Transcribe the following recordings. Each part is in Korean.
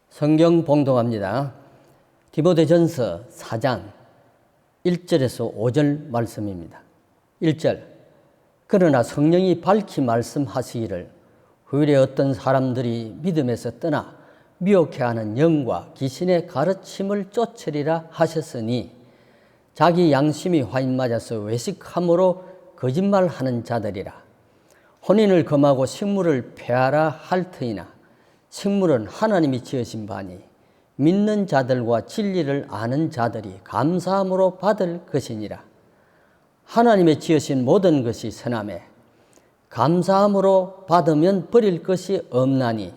성경 봉독합니다. 디모데전서 4장 1절에서 5절 말씀입니다. 1절. 그러나 성령이 밝히 말씀하시기를 후일에 어떤 사람들이 믿음에서 떠나 미혹해하는 영과 귀신의 가르침을 쫓으리라 하셨으니 자기 양심이 화인 맞아서 외식함으로 거짓말하는 자들이라. 혼인을 금하고 식물을 폐하라 할 터이나 식물은 하나님이 지으신 바니 믿는 자들과 진리를 아는 자들이 감사함으로 받을 것이니라. 하나님의 지으신 모든 것이 선하매 감사함으로 받으면 버릴 것이 없나니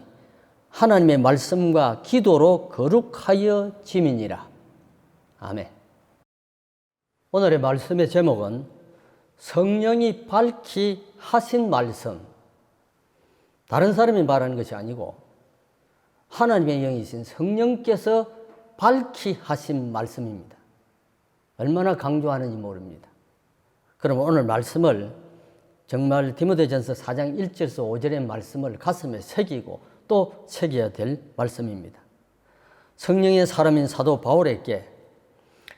하나님의 말씀과 기도로 거룩하여 짐이니라. 아멘. 오늘의 말씀의 제목은 성령이 밝히 하신 말씀. 다른 사람이 말하는 것이 아니고 하나님의 영이신 성령께서 밝히 하신 말씀입니다. 얼마나 강조하는지 모릅니다. 그럼 오늘 말씀을 정말 디모데전서 4장 1절에서 5절의 말씀을 가슴에 새기고 또 새겨야 될 말씀입니다. 성령의 사람인 사도 바울에게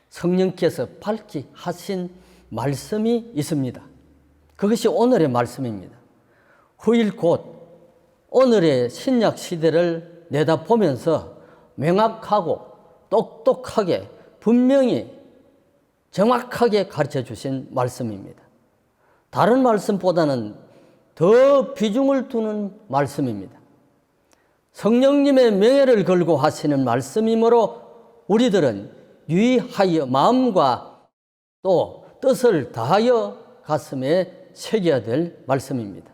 성령께서 밝히 하신 말씀이 있습니다. 그것이 오늘의 말씀입니다. 후일 곧 오늘의 신약 시대를 내다보면서 명확하고 똑똑하게 분명히 정확하게 가르쳐 주신 말씀입니다. 다른 말씀보다는 더 비중을 두는 말씀입니다. 성령님의 명예를 걸고 하시는 말씀이므로 우리들은 유의하여 마음과 또 뜻을 다하여 가슴에 새겨야 될 말씀입니다.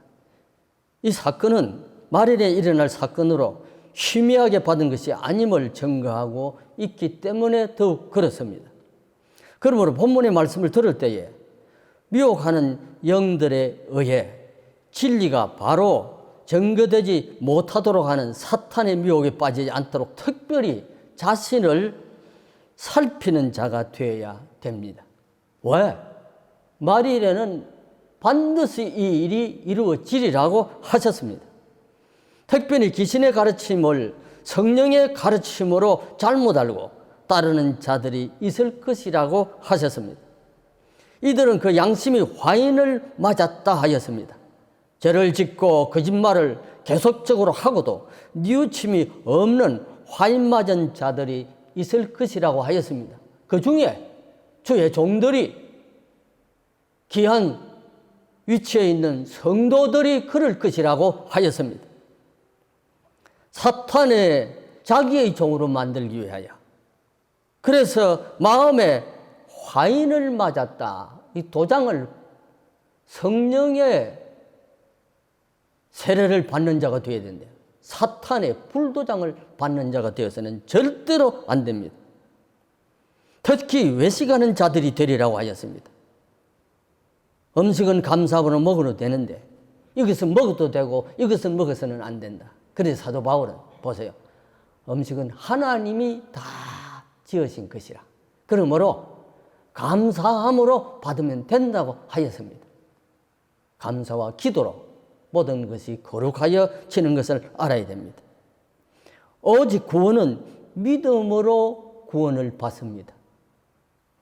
이 사건은 말일에 일어날 사건으로 희미하게 받은 것이 아님을 증거하고 있기 때문에 더욱 그렇습니다. 그러므로 본문의 말씀을 들을 때에 미혹하는 영들에 의해 진리가 바로 증거되지 못하도록 하는 사탄의 미혹에 빠지지 않도록 특별히 자신을 살피는 자가 되어야 됩니다. 왜? 말일에는 반드시 이 일이 이루어지리라고 하셨습니다. 특별히 귀신의 가르침을 성령의 가르침으로 잘못 알고 따르는 자들이 있을 것이라고 하셨습니다. 이들은 그 양심이 화인을 맞았다 하였습니다. 죄를 짓고 거짓말을 계속적으로 하고도 뉘우침이 없는 화인 맞은 자들이 있을 것이라고 하였습니다. 그 중에 주의 종들이 귀한 위치에 있는 성도들이 그럴 것이라고 하였습니다. 사탄의 자기의 종으로 만들기 위하여 그래서 마음에 화인을 맞았다. 이 도장을 성령의 세례를 받는 자가 되어야 된대요. 사탄의 불도장을 받는 자가 되어서는 절대로 안 됩니다. 특히 외식하는 자들이 되리라고 하였습니다. 음식은 감사함으로 먹어도 되는데 이것은 먹어도 되고 이것은 먹어서는 안 된다. 그래서 사도 바울은 보세요. 음식은 하나님이 다 지으신 것이라. 그러므로 감사함으로 받으면 된다고 하였습니다. 감사와 기도로 모든 것이 거룩하여 지는 것을 알아야 됩니다. 오직 구원은 믿음으로 구원을 받습니다.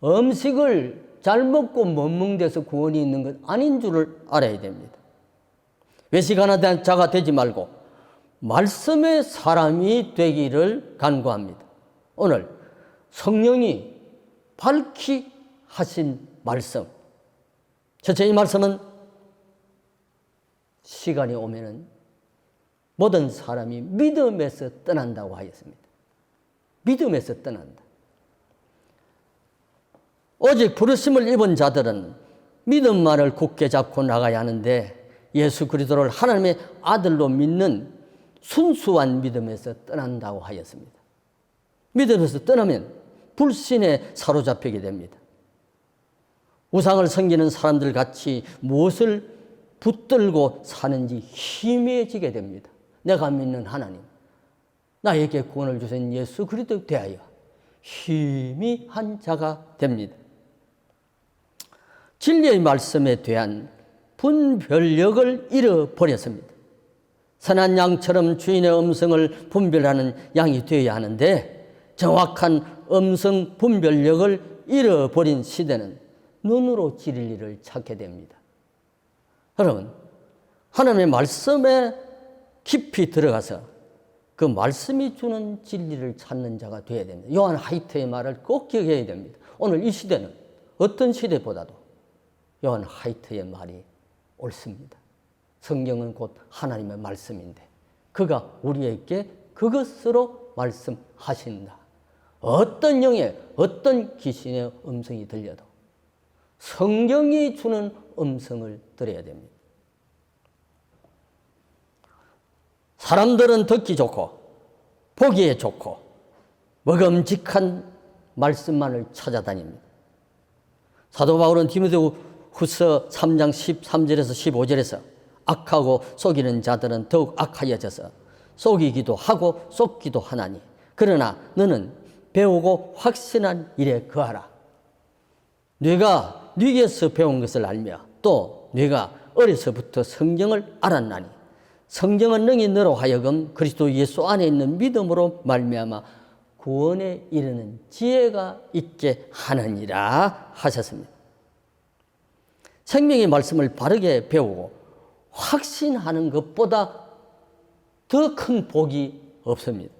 음식을 잘 먹고 못 먹는 데서 구원이 있는 것 아닌 줄을 알아야 됩니다. 외식하는 자가 되지 말고 말씀의 사람이 되기를 간구합니다. 오늘 성령이 밝히 하신 말씀. 첫째, 이 말씀은 시간이 오면은 모든 사람이 믿음에서 떠난다고 하였습니다. 믿음에서 떠난다. 오직 부르심을 입은 자들은 믿음만을 굳게 잡고 나가야 하는데 예수 그리스도를 하나님의 아들로 믿는 순수한 믿음에서 떠난다고 하였습니다. 믿음에서 떠나면 불신에 사로잡히게 됩니다. 우상을 섬기는 사람들 같이 무엇을 붙들고 사는지 희미해지게 됩니다. 내가 믿는 하나님, 나에게 구원을 주신 예수 그리스도에 대하여 희미한 자가 됩니다. 진리의 말씀에 대한 분별력을 잃어버렸습니다. 선한 양처럼 주인의 음성을 분별하는 양이 되어야 하는데 정확한 음성 분별력을 잃어버린 시대는 눈으로 진리를 찾게 됩니다. 여러분, 하나님의 말씀에 깊이 들어가서 그 말씀이 주는 진리를 찾는 자가 되어야 됩니다. 요한 하이트의 말을 꼭 기억해야 됩니다. 오늘 이 시대는 어떤 시대보다도 요한 하이트의 말이 옳습니다. 성경은 곧 하나님의 말씀인데 그가 우리에게 그것으로 말씀하신다. 어떤 영의 어떤 귀신의 음성이 들려도 성경이 주는 음성을 들어야 됩니다. 사람들은 듣기 좋고 보기에 좋고 먹음직한 말씀만을 찾아다닙니다. 사도 바울은 디모데후서 3장 13절에서 15절에서 악하고 속이는 자들은 더욱 악하여져서 속이기도 하고 속기도 하나니 그러나 너는 배우고 확신한 일에 거하라. 네가 네게서 배운 것을 알며 또 네가 어려서부터 성경을 알았나니 성경은 능히 너로 하여금 그리스도 예수 안에 있는 믿음으로 말미암아 구원에 이르는 지혜가 있게 하느니라 하셨습니다. 생명의 말씀을 바르게 배우고 확신하는 것보다 더 큰 복이 없습니다.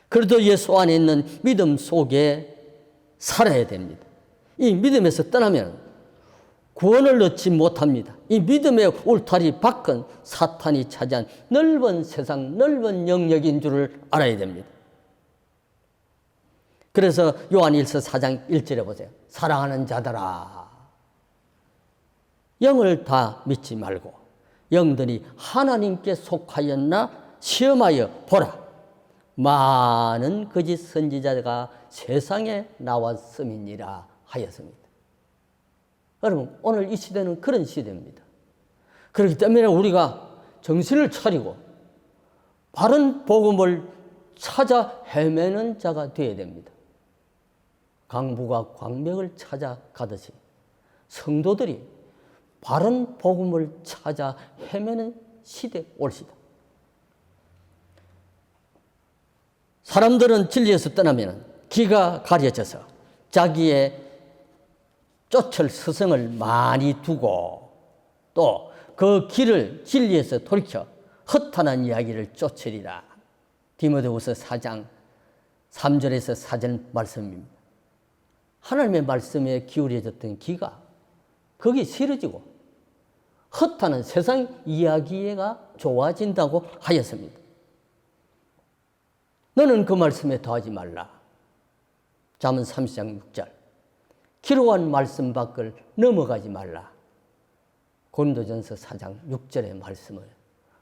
그래도 예수 안에 있는 믿음 속에 살아야 됩니다. 이 믿음에서 떠나면 구원을 얻지 못합니다. 이 믿음의 울타리 밖은 사탄이 차지한 넓은 세상, 넓은 영역인 줄을 알아야 됩니다. 그래서 요한일서 4장 1절에 보세요. 사랑하는 자들아, 영을 다 믿지 말고 영들이 하나님께 속하였나 시험하여 보라. 많은 거짓 선지자가 세상에 나왔음이니라 하였습니다. 여러분, 오늘 이 시대는 그런 시대입니다. 그렇기 때문에 우리가 정신을 차리고 바른 복음을 찾아 헤매는 자가 되어야 됩니다. 강부가 광명을 찾아가듯이 성도들이 바른 복음을 찾아 헤매는 시대 올시다. 사람들은 진리에서 떠나면 귀가 가려져서 자기의 쫓을 스승을 많이 두고 또 그 길을 진리에서 돌이켜 허탄한 이야기를 쫓으리라. 디모데후서 4장 3절에서 4절 말씀입니다. 하나님의 말씀에 기울여졌던 귀가 거기 실어지고 허탄한 세상 이야기가 좋아진다고 하였습니다. 너는 그 말씀에 더하지 말라. 잠언 30장 6절. 기록한 말씀 밖을 넘어가지 말라. 고린도전서 4장 6절의 말씀을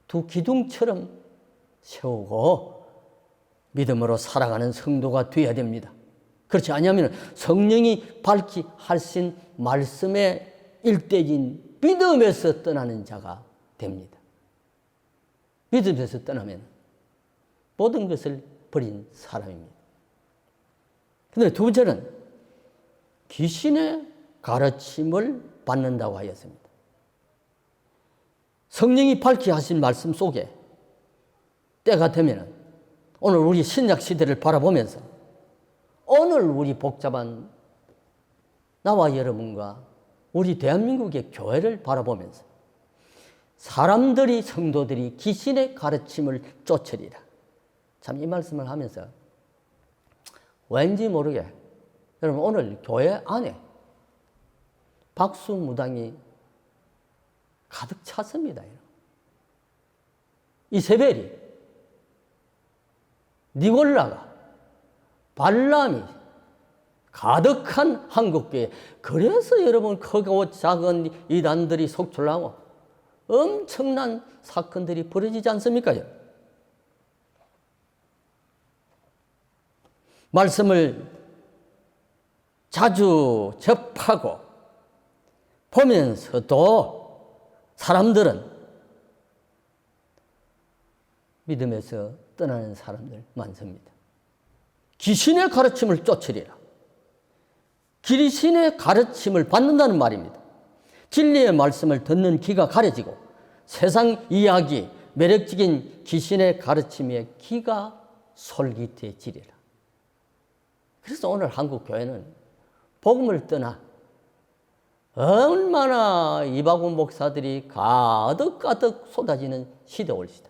두 기둥처럼 세우고 믿음으로 살아가는 성도가 되어야 됩니다. 그렇지 않으면 성령이 밝히 하신 말씀에 일대인 믿음에서 떠나는 자가 됩니다. 믿음에서 떠나면 모든 것을 버린 사람입니다. 그런데 두 번째는 귀신의 가르침을 받는다고 하였습니다. 성령이 밝히 하신 말씀 속에 때가 되면 오늘 우리 신약 시대를 바라보면서 오늘 우리 복잡한 나와 여러분과 우리 대한민국의 교회를 바라보면서 사람들이 성도들이 귀신의 가르침을 쫓으리라. 참 이 말씀을 하면서 왠지 모르게 여러분 오늘 교회 안에 박수 무당이 가득 찼습니다. 이세벨이, 니골라가, 발람이 가득한 한국교회. 그래서 여러분 크고 작은 이단들이 속출나고 엄청난 사건들이 벌어지지 않습니까? 말씀을 자주 접하고 보면서도 사람들은 믿음에서 떠나는 사람들 많습니다. 귀신의 가르침을 쫓으리라. 귀신의 가르침을 받는다는 말입니다. 진리의 말씀을 듣는 귀가 가려지고 세상 이야기, 매력적인 귀신의 가르침에 귀가 솔깃해지리라. 그래서 오늘 한국 교회는 복음을 떠나 얼마나 이바구 목사들이 가득가득 쏟아지는 시대 올시다.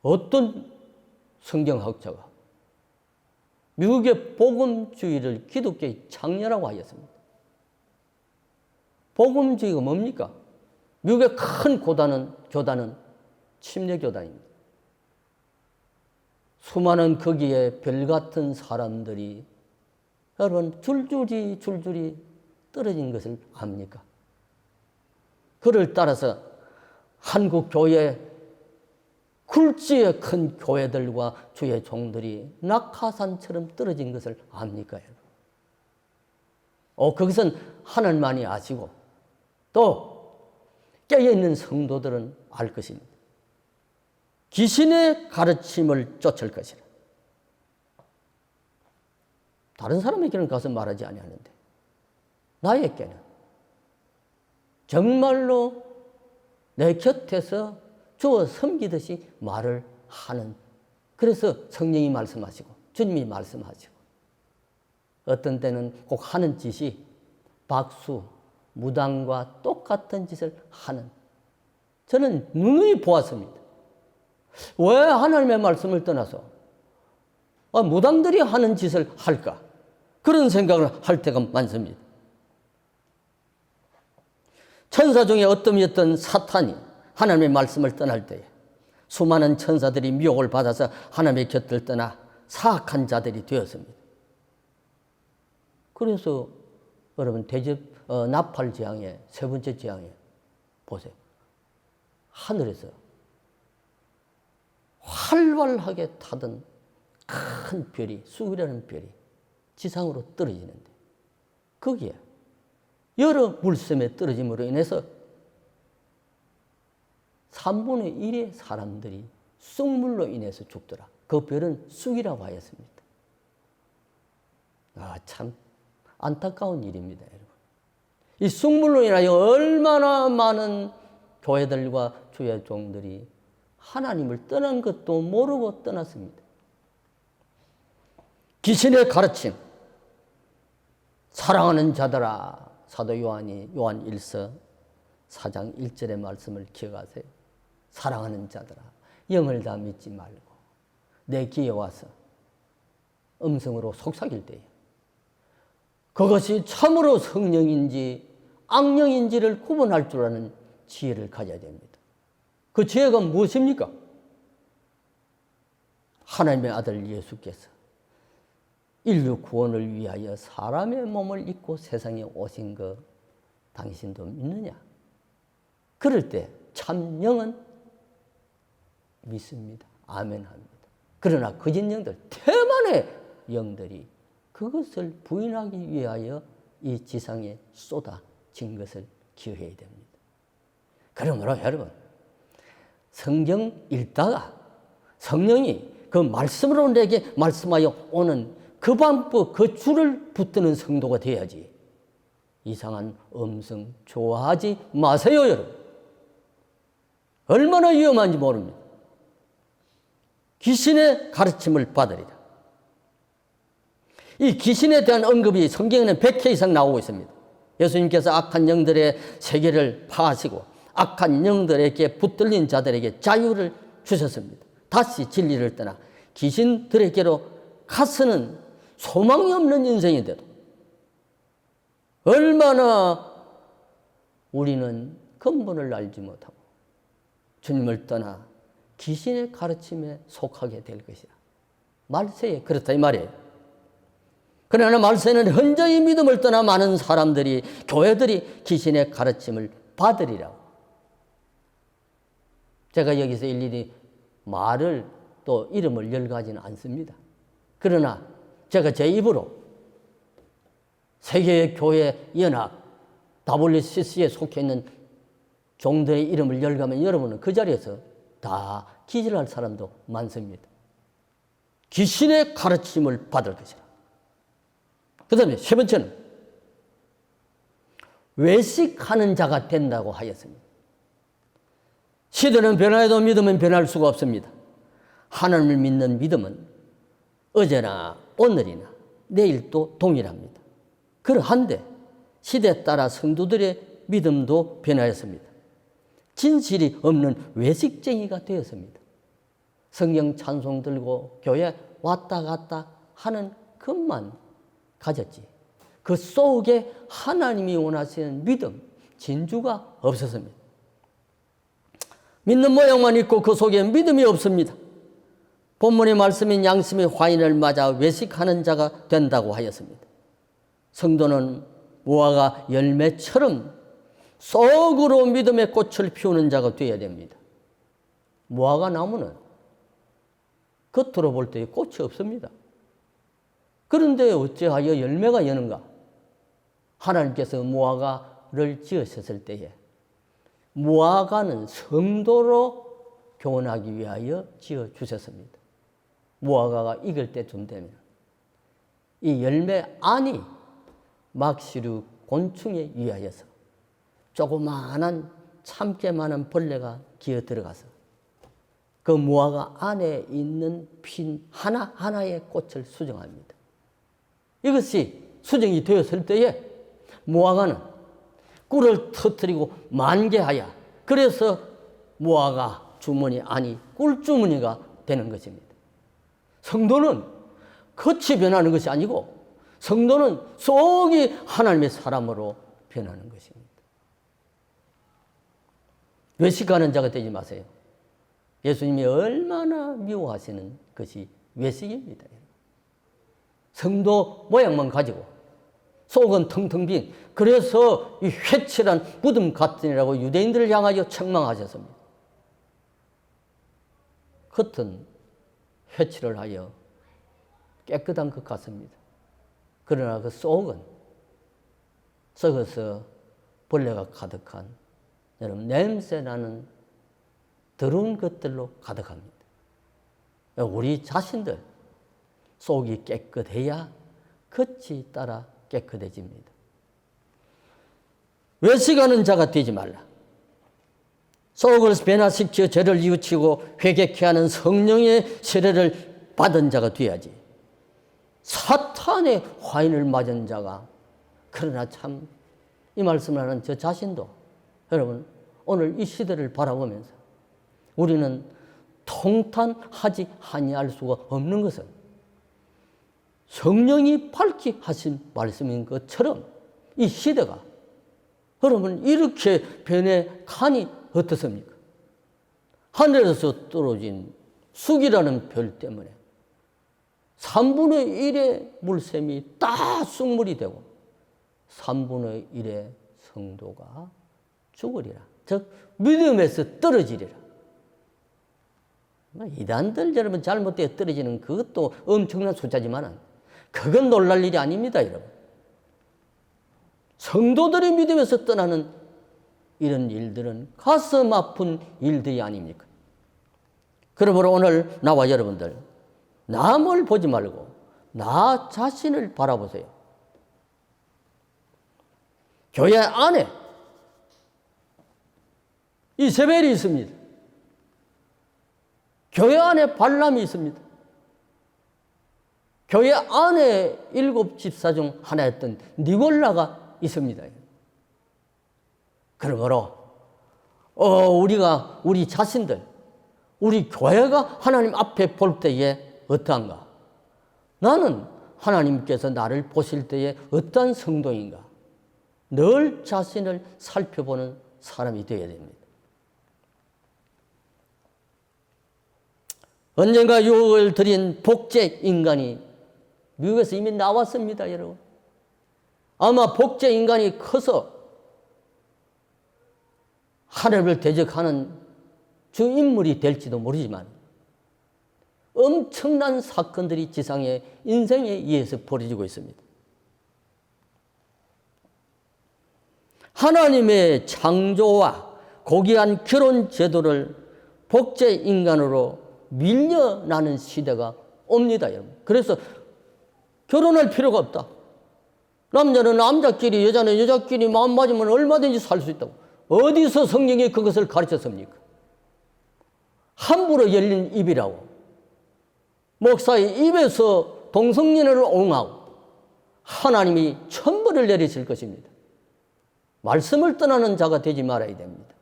어떤 성경학자가 미국의 복음주의를 기독교의 창녀라고 하였습니다. 복음주의가 뭡니까? 미국의 큰 교단은 침례교단입니다. 수많은 거기에 별같은 사람들이 여러분 줄줄이 떨어진 것을 압니까? 그를 따라서 한국 교회 굴지의 큰 교회들과 주의 종들이 낙하산처럼 떨어진 것을 압니까? 그것은 하나님만이 아시고 또 깨어있는 성도들은 알 것입니다. 귀신의 가르침을 쫓을 것이라. 다른 사람에게는 가서 말하지 아니하는데 나에게는 정말로 내 곁에서 주어 섬기듯이 말을 하는, 그래서 성령이 말씀하시고 주님이 말씀하시고 어떤 때는 꼭 하는 짓이 박수, 무당과 똑같은 짓을 하는, 저는 누누이 보았습니다. 왜 하나님의 말씀을 떠나서 무당들이 하는 짓을 할까? 그런 생각을 할 때가 많습니다. 천사 중에 어떤 사탄이 하나님의 말씀을 떠날 때에 수많은 천사들이 미혹을 받아서 하나님의 곁을 떠나 사악한 자들이 되었습니다. 그래서 여러분 나팔 재앙의 세 번째 재앙에 보세요. 하늘에서 활발하게 타던 큰 별이, 쑥이라는 별이 지상으로 떨어지는데 거기에 여러 물샘에 떨어짐으로 인해서 3분의 1의 사람들이 쑥물로 인해서 죽더라. 그 별은 쑥이라고 하였습니다. 참 안타까운 일입니다, 여러분. 이 쑥물로 인하여 얼마나 많은 교회들과 주의 종들이 하나님을 떠난 것도 모르고 떠났습니다. 귀신의 가르침, 사랑하는 자들아, 사도 요한이 요한 1서 4장 1절의 말씀을 기억하세요. 사랑하는 자들아, 영을 다 믿지 말고 내 귀에 와서 음성으로 속삭일 때에 그것이 참으로 성령인지 악령인지를 구분할 줄 아는 지혜를 가져야 됩니다. 그 지혜가 무엇입니까? 하나님의 아들 예수께서 인류 구원을 위하여 사람의 몸을 입고 세상에 오신 것 당신도 믿느냐? 그럴 때 참 영은 믿습니다. 아멘합니다. 그러나 거짓 영들, 태만의 영들이 그것을 부인하기 위하여 이 지상에 쏟아진 것을 기억해야 됩니다. 그러므로 여러분, 성경 읽다가 성령이 그 말씀으로 내게 말씀하여 오는 그 방법, 그 줄을 붙드는 성도가 돼야지. 이상한 음성 좋아하지 마세요, 여러분. 얼마나 위험한지 모릅니다. 귀신의 가르침을 받으리라. 이 귀신에 대한 언급이 성경에는 100회 이상 나오고 있습니다. 예수님께서 악한 영들의 세계를 파하시고 악한 영들에게 붙들린 자들에게 자유를 주셨습니다. 다시 진리를 떠나 귀신들에게로 가서는 소망이 없는 인생인데도 얼마나 우리는 근본을 알지 못하고 주님을 떠나 귀신의 가르침에 속하게 될 것이다. 말세에 그렇다 이 말이에요. 그러나 말세는 현저히 믿음을 떠나 많은 사람들이, 교회들이 귀신의 가르침을 받으리라고. 제가 여기서 일일이 말을 또 이름을 열가지는 않습니다. 그러나 제가 제 입으로 세계교회 연합 WCC에 속해 있는 종들의 이름을 열가면 여러분은 그 자리에서 다 기절할 사람도 많습니다. 귀신의 가르침을 받을 것이라. 그 다음에 세 번째는 외식하는 자가 된다고 하였습니다. 시대는 변화해도 믿음은 변할 수가 없습니다. 하나님을 믿는 믿음은 어제나 오늘이나 내일도 동일합니다. 그러한데 시대에 따라 성도들의 믿음도 변화했습니다. 진실이 없는 외식쟁이가 되었습니다. 성경 찬송 들고 교회 왔다 갔다 하는 것만 가졌지. 그 속에 하나님이 원하시는 믿음, 진주가 없었습니다. 믿는 모양만 있고 그 속에 믿음이 없습니다. 본문의 말씀인 양심의 화인을 맞아 외식하는 자가 된다고 하였습니다. 성도는 무화과 열매처럼 속으로 믿음의 꽃을 피우는 자가 되어야 됩니다. 무화과 나무는 겉으로 볼 때 꽃이 없습니다. 그런데 어찌하여 열매가 여는가? 하나님께서 무화과를 지으셨을 때에 무화과는 성도로 교훈하기 위하여 지어주셨습니다. 무화과가 익을 때쯤 되면 이 열매 안이 막시류 곤충에 의하여서 조그마한 참깨만한 벌레가 기어 들어가서 그 무화과 안에 있는 핀 하나하나의 꽃을 수정합니다. 이것이 수정이 되었을 때에 무화과는 꿀을 터뜨리고 만개하여 그래서 무화과 주머니 안이 꿀주머니가 되는 것입니다. 성도는 겉이 변하는 것이 아니고 성도는 속이 하나님의 사람으로 변하는 것입니다. 외식하는 자가 되지 마세요. 예수님이 얼마나 미워하시는 것이 외식입니다. 성도 모양만 가지고 속은 텅텅 빈, 그래서 이 회칠한 무덤 같으니라고 유대인들을 향하여 책망하셨습니다. 겉은 회칠을 하여 깨끗한 것 같습니다. 그러나 그 속은 썩어서 벌레가 가득한, 여러분, 냄새나는 더러운 것들로 가득합니다. 우리 자신들 속이 깨끗해야 겉이 따라 깨끗해집니다. 외식하는 자가 되지 말라. 속을 변화시켜 죄를 뉘우치고 회개케 하는 성령의 세례를 받은 자가 되어야지. 사탄의 화인을 맞은 자가, 그러나 참 이 말씀을 하는 저 자신도 여러분 오늘 이 시대를 바라보면서 우리는 통탄하지 아니할 수가 없는 것은 성령이 밝히 하신 말씀인 것처럼 이 시대가 여러분 이렇게 변해가니 어떻습니까? 하늘에서 떨어진 쑥이라는 별 때문에 3분의 1의 물샘이 다 쑥물이 되고 3분의 1의 성도가 죽으리라. 즉 믿음에서 떨어지리라. 이단들 여러분 잘못되어 떨어지는 그것도 엄청난 숫자지만 그건 놀랄 일이 아닙니다. 여러분. 성도들이 믿음에서 떠나는 이런 일들은 가슴 아픈 일들이 아닙니까? 그러므로 오늘 나와 여러분들 남을 보지 말고 나 자신을 바라보세요. 교회 안에 이세벨이 있습니다. 교회 안에 발람이 있습니다. 교회 안에 7 집사 중 하나였던 니골라가 있습니다. 그러므로 우리 자신들, 우리 교회가 하나님 앞에 볼 때에 어떠한가? 나는 하나님께서 나를 보실 때에 어떠한 성도인가? 늘 자신을 살펴보는 사람이 되어야 됩니다. 언젠가 유혹을 드린 복제 인간이 미국에서 이미 나왔습니다, 여러분. 아마 복제 인간이 커서 하늘을 대적하는 주 인물이 될지도 모르지만 엄청난 사건들이 지상의 인생에 의해서 벌어지고 있습니다. 하나님의 창조와 고귀한 결혼 제도를 복제 인간으로 밀려나는 시대가 옵니다, 여러분. 그래서 결혼할 필요가 없다. 남자는 남자끼리, 여자는 여자끼리 마음 맞으면 얼마든지 살 수 있다고. 어디서 성경이 그것을 가르쳤습니까? 함부로 열린 입이라고. 목사의 입에서 동성연애를 옹호하고 하나님이 천벌을 내리실 것입니다. 말씀을 떠나는 자가 되지 말아야 됩니다.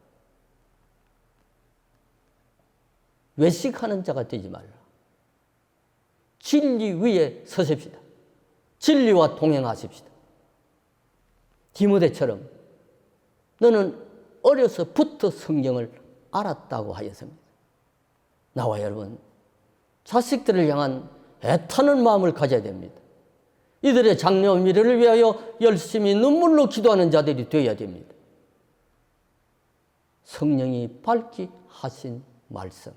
외식하는 자가 되지 말라. 진리 위에 서십시다. 진리와 동행하십시다. 디모데처럼 너는 어려서부터 성경을 알았다고 하였습니다. 나와 여러분, 자식들을 향한 애타는 마음을 가져야 됩니다. 이들의 장래와 미래를 위하여 열심히 눈물로 기도하는 자들이 되어야 됩니다. 성령이 밝히 하신 말씀.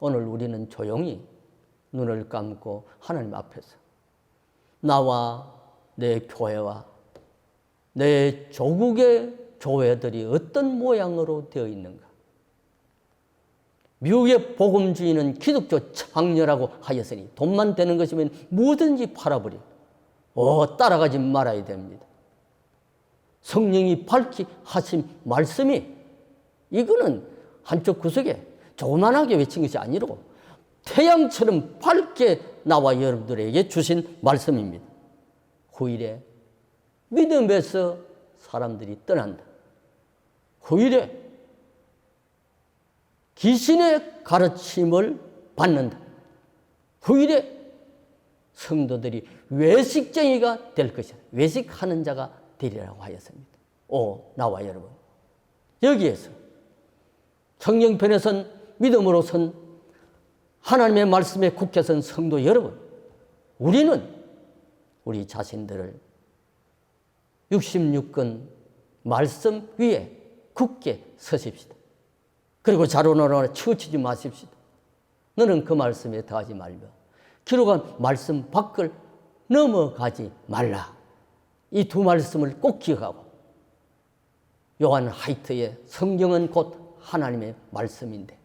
오늘 우리는 조용히 눈을 감고 하나님 앞에서 나와 내 교회와 내 조국의 교회들이 어떤 모양으로 되어 있는가. 미국의 복음주의는 기독교 창녀라고 하였으니 돈만 되는 것이면 뭐든지 팔아버려. 따라가지 말아야 됩니다. 성령이 밝히 하신 말씀이 이거는 한쪽 구석에 조그만하게 외친 것이 아니고 태양처럼 밝게 나와 여러분들에게 주신 말씀입니다. 후일에 믿음에서 사람들이 떠난다. 후일에 귀신의 가르침을 받는다. 후일에 성도들이 외식쟁이가 될 것이다. 외식하는 자가 되리라고 하였습니다. 나와 여러분, 여기에서 성경편에선 믿음으로선 하나님의 말씀에 굳게 선 성도 여러분, 우리는 우리 자신들을 66권 말씀 위에 굳게 서십시다. 그리고 자로나라 치우치지 마십시다. 너는 그 말씀에 더하지 말며 기록한 말씀 밖을 넘어가지 말라. 이 두 말씀을 꼭 기억하고, 요한 하이트의 성경은 곧 하나님의 말씀인데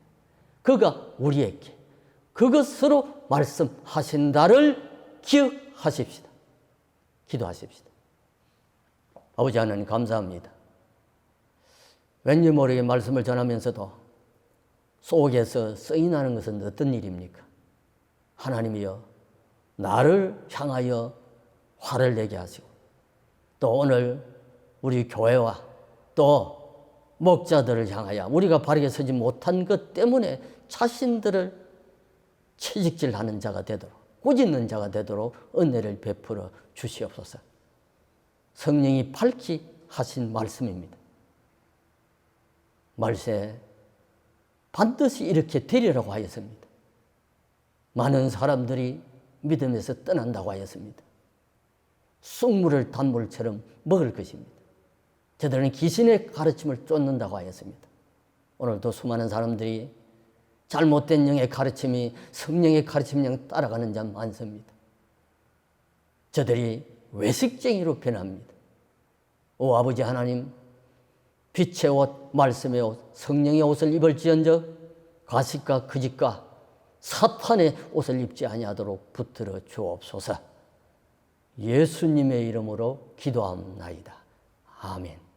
그가 우리에게 그것으로 말씀하신다를 기억하십시다. 기도하십시다. 아버지 하나님 감사합니다. 왠지 모르게 말씀을 전하면서도 속에서 쓰이 나는 것은 어떤 일입니까? 하나님이여, 나를 향하여 화를 내게 하시고 또 오늘 우리 교회와 또 목자들을 향하여 우리가 바르게 서지 못한 것 때문에 자신들을 채찍질하는 자가 되도록, 꾸짖는 자가 되도록 은혜를 베풀어 주시옵소서. 성령이 밝히 하신 말씀입니다. 말세 반드시 이렇게 되리라고 하였습니다. 많은 사람들이 믿음에서 떠난다고 하였습니다. 쑥물을 단물처럼 먹을 것입니다. 저들은 귀신의 가르침을 쫓는다고 하였습니다. 오늘도 수많은 사람들이 잘못된 영의 가르침이 성령의 가르침량 따라가는 자 많습니다. 저들이 외식쟁이로 변합니다. 오 아버지 하나님, 빛의 옷, 말씀의 옷, 성령의 옷을 입을지언정 가식과 거짓과 사탄의 옷을 입지 아니하도록 붙들어 주옵소서. 예수님의 이름으로 기도합나이다. 아멘.